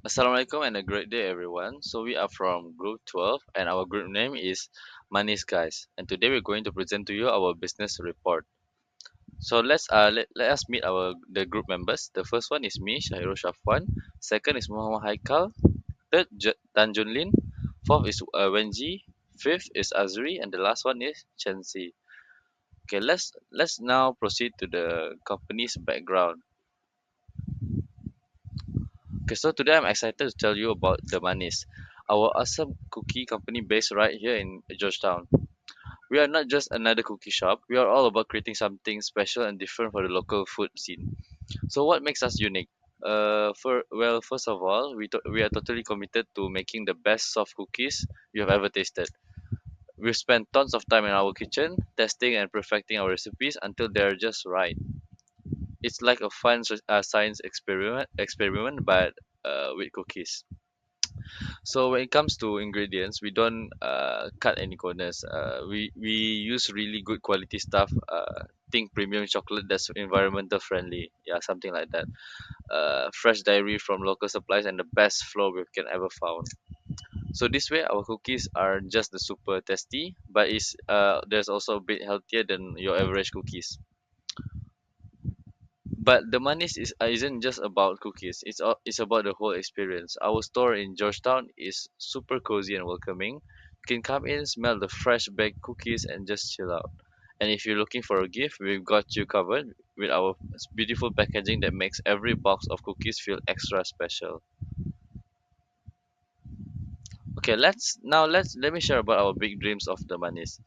Assalamualaikum and a great day, everyone. So we are from Group 12, and our group name is Manis Guys. And today we're going to present to you our business report. So let us meet our the group members. The first one is me, Shahirul Shafwan. Second is Muhammad Haikal. Third, Tan Junlin. Fourth is Wenji. Fifth is Azri, and the last one is Chensi. Okay, let's now proceed to the company's background. Okay, so today I'm excited to tell you about the Manis, our awesome cookie company based right here in Georgetown. We are not just another cookie shop, we are all about creating something special and different for the local food scene. So, what makes us unique? First of all, we are totally committed to making the best soft cookies you have ever tasted. We've spent tons of time in our kitchen, testing and perfecting our recipes until they're just right. It's like a fun science experiment, but with cookies. So when it comes to ingredients, we don't cut any corners. We use really good quality stuff. Think premium chocolate that's environmental friendly. Yeah, something like that. Fresh dairy from local supplies and the best flour we can ever found. So this way, our cookies are just the super tasty, but it's there's also a bit healthier than your average cookies. But the Manis isn't just about cookies. It's about the whole experience. Our store in Georgetown is super cozy and welcoming. You can come in, smell the fresh baked cookies, and just chill out. And if you're looking for a gift, we've got you covered with our beautiful packaging that makes every box of cookies feel extra special. Okay, let me share about our big dreams of the Manis.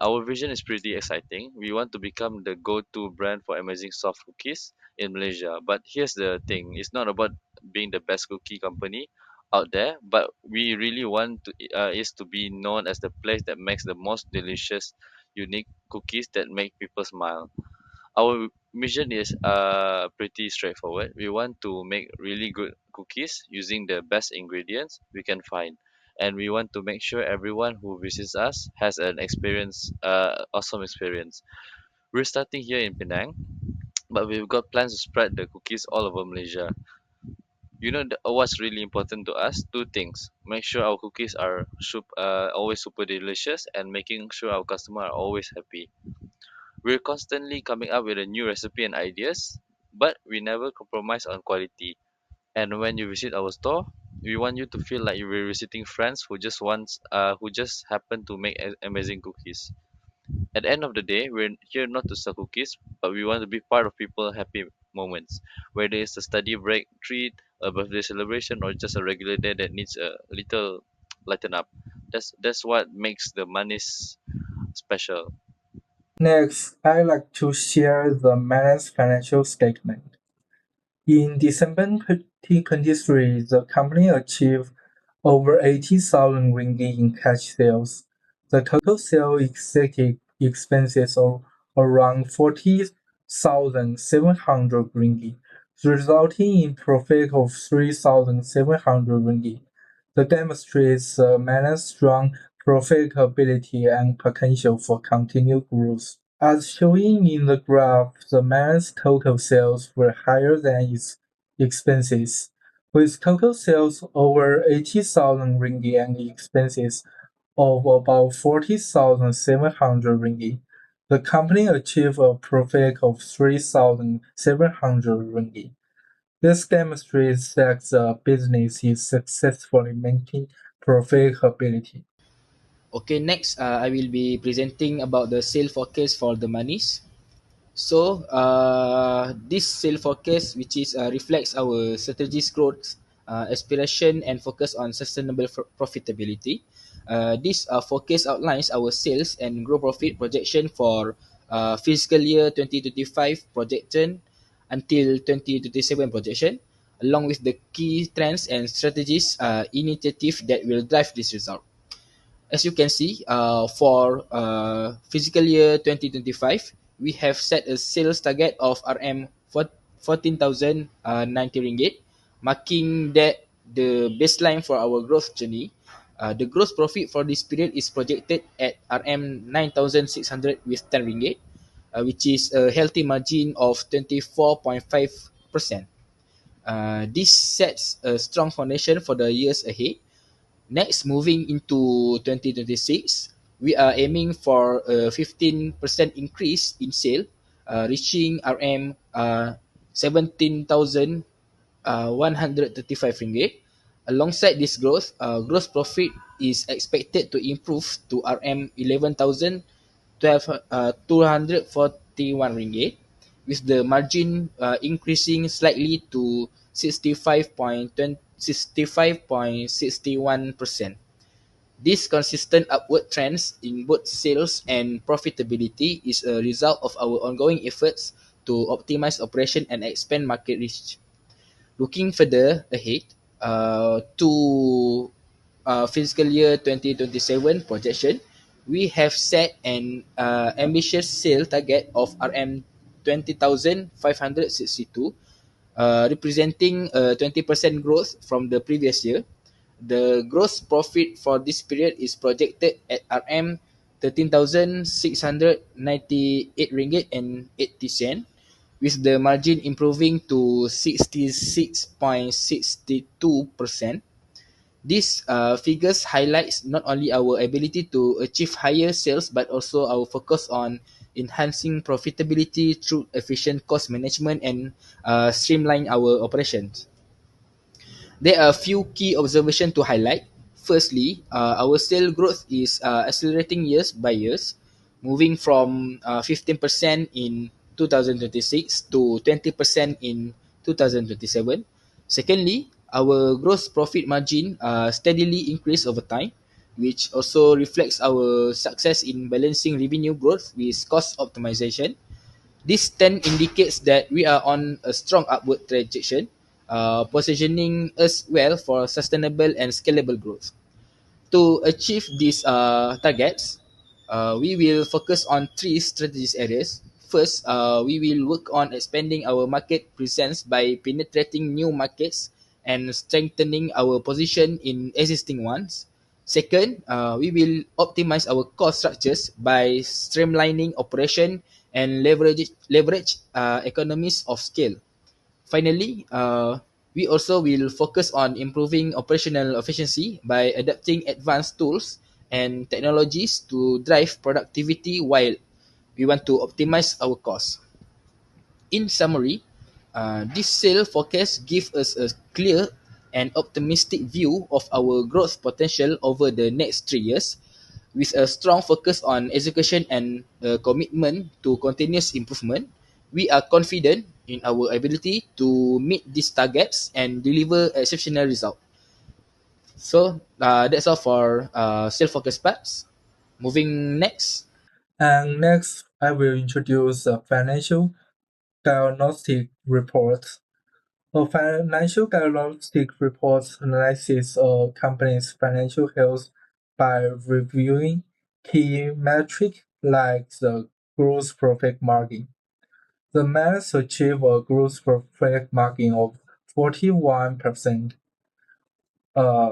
Our vision is pretty exciting. We want to become the go-to brand for amazing soft cookies in Malaysia. But here's the thing: it's not about being the best cookie company out there, but we really want to is to be known as the place that makes the most delicious, unique cookies that make people smile. Our mission is pretty straightforward. We want to make really good cookies using the best ingredients we can find. And we want to make sure everyone who visits us has an awesome experience. We're starting here in Penang, but we've got plans to spread the cookies all over Malaysia. What's really important to us? Two things. Make sure our cookies are always super delicious, and making sure our customers are always happy. We're constantly coming up with a new recipe and ideas, but we never compromise on quality. And when you visit our store, we want you to feel like you're visiting friends who just happen to make amazing cookies. At the end of the day, we're here not to sell cookies, but we want to be part of people's happy moments, whether it's a study break treat, a birthday celebration, or just a regular day that needs a little lighten up. That's what makes the Manis special. Next, I'd like to share the Manus financial statement. In December 2023, the company achieved over 80,000 ringgit in cash sales. The total sale exceeded expenses of around 40,700 ringgit, resulting in profit of 3,700 ringgit. That demonstrates the Manus' strong profitability and potential for continued growth. As shown in the graph, the man's total sales were higher than its expenses, with total sales over 80,000 ringgit and expenses of about 40,700 ringgit. The company achieved a profit of 3,700 ringgit. This demonstrates that the business is successfully maintaining profitability. Okay, next I will be presenting about the sale forecast for the monies. So this sale forecast, which is reflects our strategy's growth, aspiration, and focus on sustainable profitability. This forecast outlines our sales and gross profit projection for fiscal year 2025 projection until 2027 projection, along with the key trends and strategies initiative that will drive this result. As you can see, for fiscal year 2025, we have set a sales target of RM 14,090 ringgit, marking that the baseline for our growth journey. The gross profit for this period is projected at RM 9,600 with 10 ringgit, which is a healthy margin of 24.5%. This sets a strong foundation for the years ahead. Next, moving into 2026, we are aiming for a 15% increase in sale, reaching RM 17,135 ringgit. Alongside this growth, gross profit is expected to improve to RM 11,241 ringgit, with the margin increasing slightly to 65.61%. This consistent upward trends in both sales and profitability is a result of our ongoing efforts to optimize operation and expand market reach. Looking further ahead to fiscal year 2027 projection, we have set an ambitious sale target of RM 20,562, representing a 20% growth from the previous year. The gross profit for this period is projected at RM 13,698 ringgit and 80 cent, with the margin improving to 66.62%. These figures highlights not only our ability to achieve higher sales but also our focus on enhancing profitability through efficient cost management and streamline our operations. There are a few key observations to highlight. Firstly, our sale growth is accelerating years by years, moving from 15% in 2026 to 20% in 2027. Secondly, our gross profit margin steadily increase over time, which also reflects our success in balancing revenue growth with cost optimization. This trend indicates that we are on a strong upward trajectory, positioning us well for sustainable and scalable growth. To achieve these targets, we will focus on three strategic areas. First, we will work on expanding our market presence by penetrating new markets and strengthening our position in existing ones. Second, we will optimize our cost structures by streamlining operation and leverage economies of scale. Finally, we also will focus on improving operational efficiency by adapting advanced tools and technologies to drive productivity while we want to optimize our costs. In summary, this sale forecast gives us a clear and optimistic view of our growth potential over the next 3 years. With a strong focus on education and a commitment to continuous improvement, we are confident in our ability to meet these targets and deliver exceptional results. So that's all for self-focused parts. Moving next. And next, I will introduce a financial diagnostic report. A financial diagnostic report analyzes a company's financial health by reviewing key metrics like the gross profit margin. The Mets achieved a gross profit margin of 41%, uh,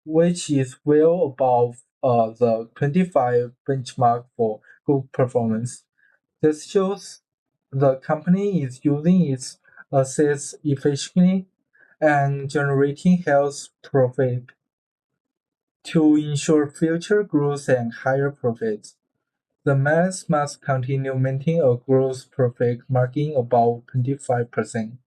which is well above the 25 benchmark for good performance. This shows the company is using its assets efficiently and generating health profit to ensure future growth and higher profits. The Mets must continue maintaining a gross profit margin above 25%.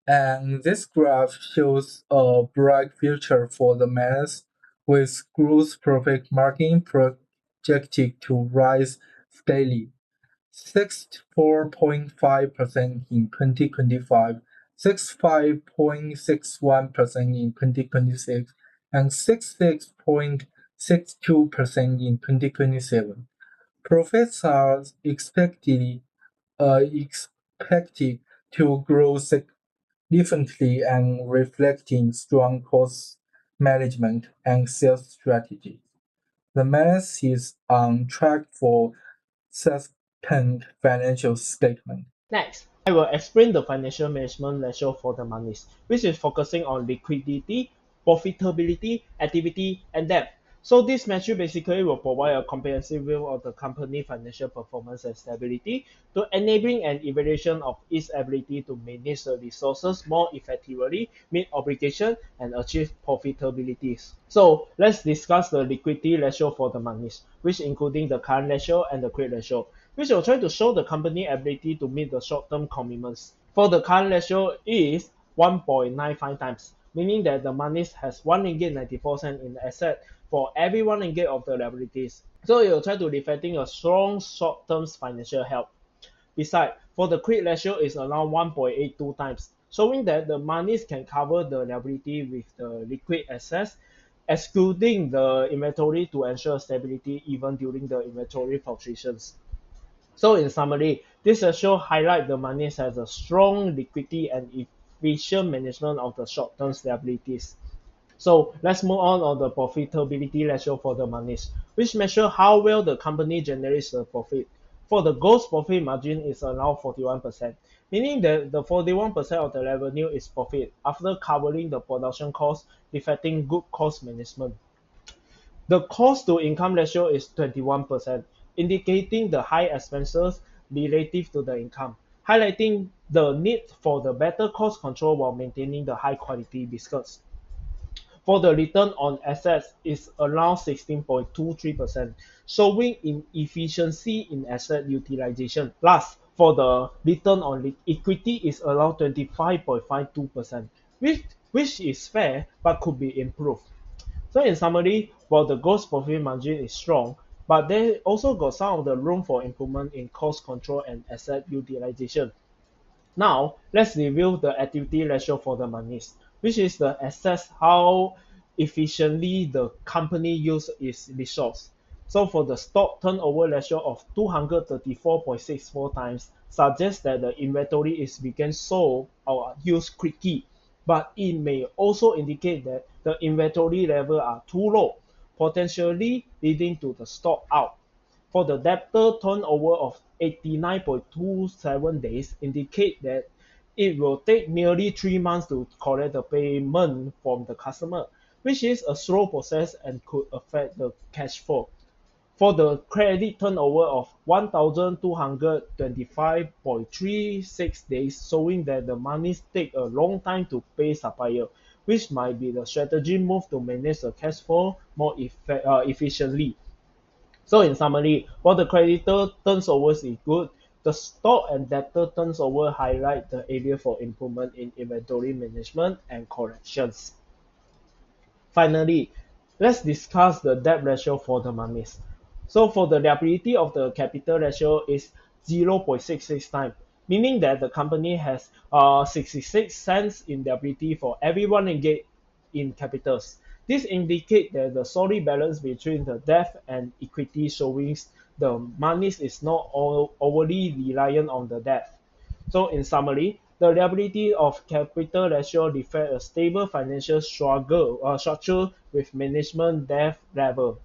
And this graph shows a bright future for the Mets, with gross profit margin projected to rise steadily. 64.5% in 2025, 65.61% in 2026, and 66.62% in 2027. Profits are expected to grow significantly and reflecting strong cost management and sales strategies. The Menace is on track for sustained financial statement. Next, I will explain the financial management measure for the monies, which is focusing on liquidity, profitability, activity, and debt. So this metric basically will provide a comprehensive view of the company financial performance and stability to enabling an evaluation of its ability to manage the resources more effectively, meet obligation, and achieve profitability. So let's discuss the liquidity ratio for the monies, which including the current ratio and the credit ratio, which will try to show the company ability to meet the short-term commitments. For the current ratio is 1.95 times, meaning that the money has 1 ringgit 94 cent in asset for every 1 ringgit of the liabilities. So it will try to reflecting a strong short-term financial health. Besides, for the quick ratio is around 1.82 times, showing that the monies can cover the liability with the liquid assets, excluding the inventory to ensure stability even during the inventory fluctuations. So in summary, this ratio highlight the monies has a strong liquidity and efficient management of the short-term liabilities. So let's move on the profitability ratio for the monies, which measure how well the company generates the profit. For the gross profit margin is around 41%, meaning that the 41% of the revenue is profit after covering the production cost, reflecting good cost management. The cost to income ratio is 21%, indicating the high expenses relative to the income, highlighting the need for the better cost control while maintaining the high quality biscuits. For the return on assets is around 16.23%, showing efficiency in asset utilization. Last, for the return on equity is around 25.52%, which is fair but could be improved. So in summary, while the gross profit margin is strong, but there also got some of the room for improvement in cost control and asset utilization. Now, let's review the activity ratio for the monies, which is the assess how efficiently the company use its resource. So for the stock turnover ratio of 234.64 times suggests that the inventory is being sold or used quickly, but it may also indicate that the inventory level are too low, potentially leading to the stock out. For the debtor turnover of 89.27 days indicate that it will take nearly 3 months to collect the payment from the customer, which is a slow process and could affect the cash flow. For the credit turnover of 1,225.36 days, showing that the monies take a long time to pay supplier, which might be the strategy move to manage the cash flow more efficiently. So in summary, while the creditor turnover is good, the stock and debtor turnover highlight the area for improvement in inventory management and corrections. Finally, let's discuss the debt ratio for the monies. So for the liability of the capital ratio is 0.66 times, meaning that the company has 66 cents in liability for every 1 ringgit in capitals. This indicates that the solid balance between the debt and equity showing the monies is not overly reliant on the debt. So in summary, the liability of capital ratio reflect a stable financial structure with management debt level.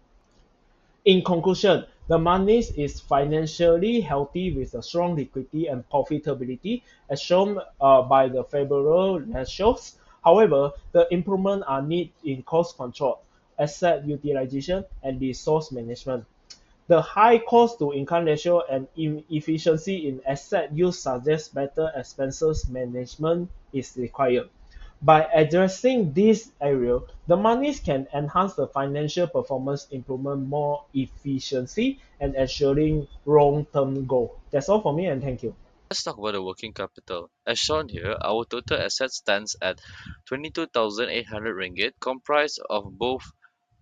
In conclusion, the money is financially healthy with a strong liquidity and profitability as shown by the favorable ratios. However, the improvement are needed in cost control, asset utilization, and resource management. The high cost to income ratio and inefficiency in asset use suggests better expenses management is required. By addressing this area, the monies can enhance the financial performance, improvement more efficiency, and ensuring long-term goal. That's all for me, and thank you. Let's talk about the working capital. As shown here, our total assets stands at 22,800 ringgit, comprised of both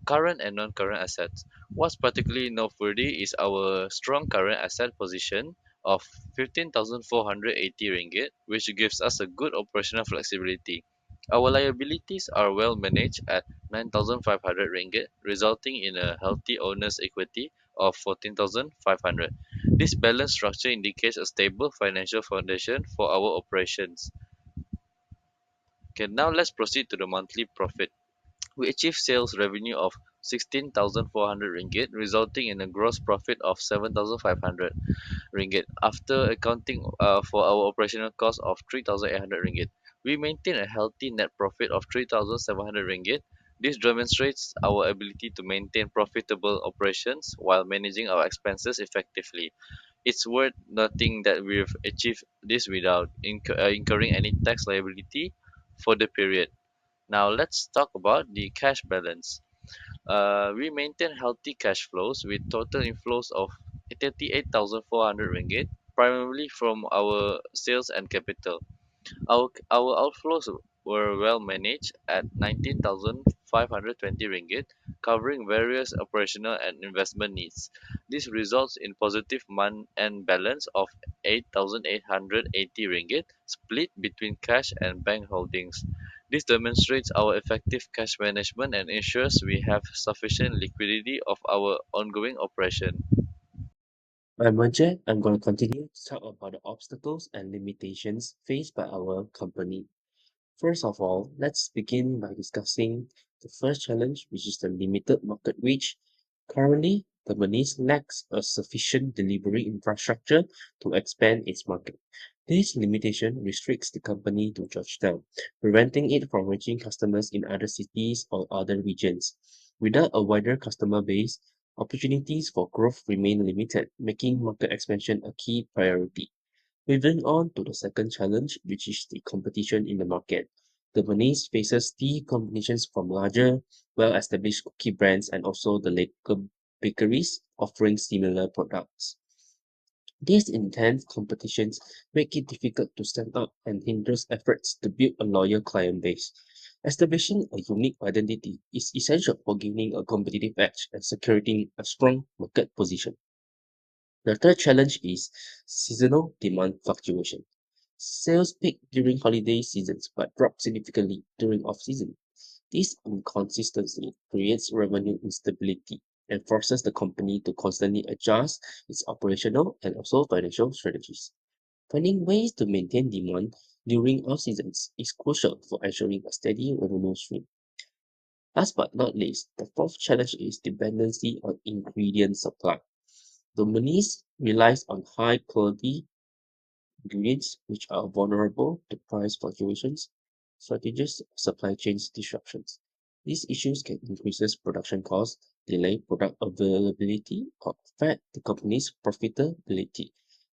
current and non-current assets. What's particularly noteworthy is our strong current asset position of 15,480 ringgit, which gives us a good operational flexibility. Our liabilities are well managed at 9,500 ringgit, resulting in a healthy owner's equity of 14,500. This balanced structure indicates a stable financial foundation for our operations. Okay, now let's proceed to the monthly profit. We achieved sales revenue of 16,400 ringgit, resulting in a gross profit of 7,500 ringgit after accounting for our operational cost of 3,800 ringgit. We maintain a healthy net profit of 3,700 ringgit, This demonstrates our ability to maintain profitable operations while managing our expenses effectively. It's worth noting that we've achieved this without incurring any tax liability for the period. Now let's talk about the cash balance. We maintain healthy cash flows with total inflows of 38,400 ringgit, primarily from our sales and capital. Our outflows were well managed at 19,520 ringgit, covering various operational and investment needs. This results in positive month-end balance of 8,880 ringgit, split between cash and bank holdings. This demonstrates our effective cash management and ensures we have sufficient liquidity of our ongoing operation. I'm Manjay. I'm going to continue to talk about the obstacles and limitations faced by our company. First of all, let's begin by discussing the first challenge, which is the limited market reach. Currently, the Belize lacks a sufficient delivery infrastructure to expand its market. This limitation restricts the company to Georgetown, preventing it from reaching customers in other cities or other regions. Without a wider customer base, opportunities for growth remain limited, making market expansion a key priority. Moving on to the second challenge, which is the competition in the market. The Venice faces the competitions from larger, well-established cookie brands and also the local bakeries offering similar products. These intense competitions make it difficult to stand out and hinders efforts to build a loyal client base. Establishing a unique identity is essential for gaining a competitive edge and securing a strong market position. The third challenge is seasonal demand fluctuation. Sales peak during holiday seasons but drop significantly during off-season. This inconsistency creates revenue instability and forces the company to constantly adjust its operational and also financial strategies. Finding ways to maintain demand during off-seasons is crucial for ensuring a steady revenue stream. Last but not least, the fourth challenge is dependency on ingredient supply. Dominies relies on high-quality ingredients which are vulnerable to price fluctuations, shortages, supply chain disruptions. These issues can increase production costs, delay product availability, or affect the company's profitability.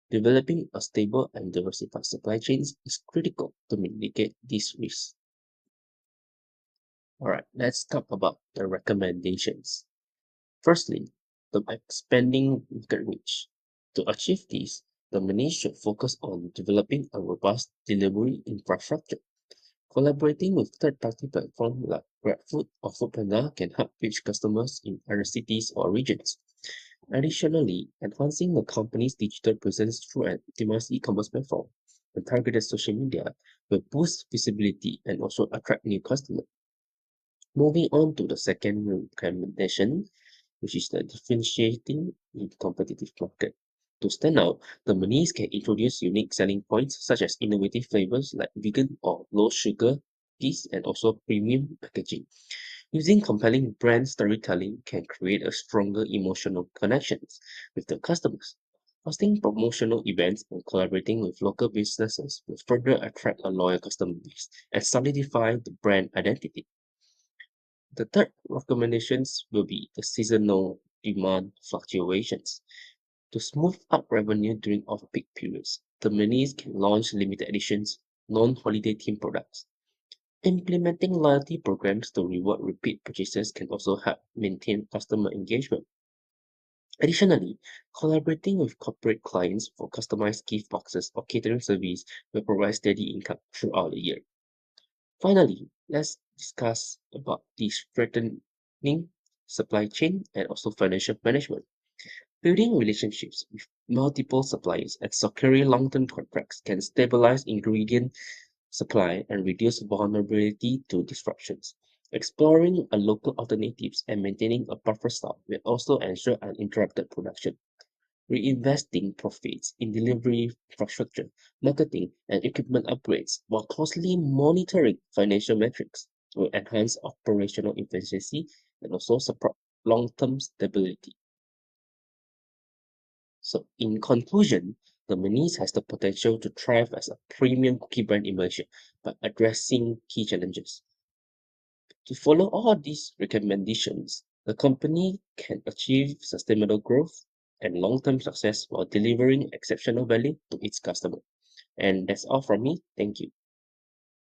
Developing a stable and diversified supply chains is critical to mitigate these risks. All right, let's talk about the recommendations. Firstly, the expanding market reach. To achieve this, the company should focus on developing a robust delivery infrastructure. Collaborating with third-party platforms like GrabFood or Foodpanda can help reach customers in other cities or regions. Additionally, enhancing the company's digital presence through an optimized e-commerce platform and targeted social media will boost visibility and also attract new customers. Moving on to the second recommendation, which is the differentiating in competitive market. To stand out, the companies can introduce unique selling points such as innovative flavors like vegan or low sugar cookies and also premium packaging. Using compelling brand storytelling can create a stronger emotional connections with the customers. Hosting promotional events and collaborating with local businesses will further attract a loyal customer base and solidify the brand identity. The third recommendations will be the seasonal demand fluctuations. To smooth out revenue during off-peak periods, the companies can launch limited editions, non-holiday themed products. Implementing loyalty programs to reward repeat purchases can also help maintain customer engagement. Additionally, collaborating with corporate clients for customized gift boxes or catering service will provide steady income throughout the year. Finally, let's discuss about the strengthening supply chain and also financial management. Building relationships with multiple suppliers and securing long-term contracts can stabilize ingredient supply and reduce vulnerability to disruptions. Exploring a local alternatives and maintaining a buffer stock will also ensure uninterrupted production. Reinvesting profits in delivery infrastructure, marketing, and equipment upgrades while closely monitoring financial metrics will enhance operational efficiency and also support long-term stability. So, in conclusion, the Manis has the potential to thrive as a premium cookie brand emerging by addressing key challenges. To follow all these recommendations, the company can achieve sustainable growth and long-term success while delivering exceptional value to its customer. And that's all from me. Thank you.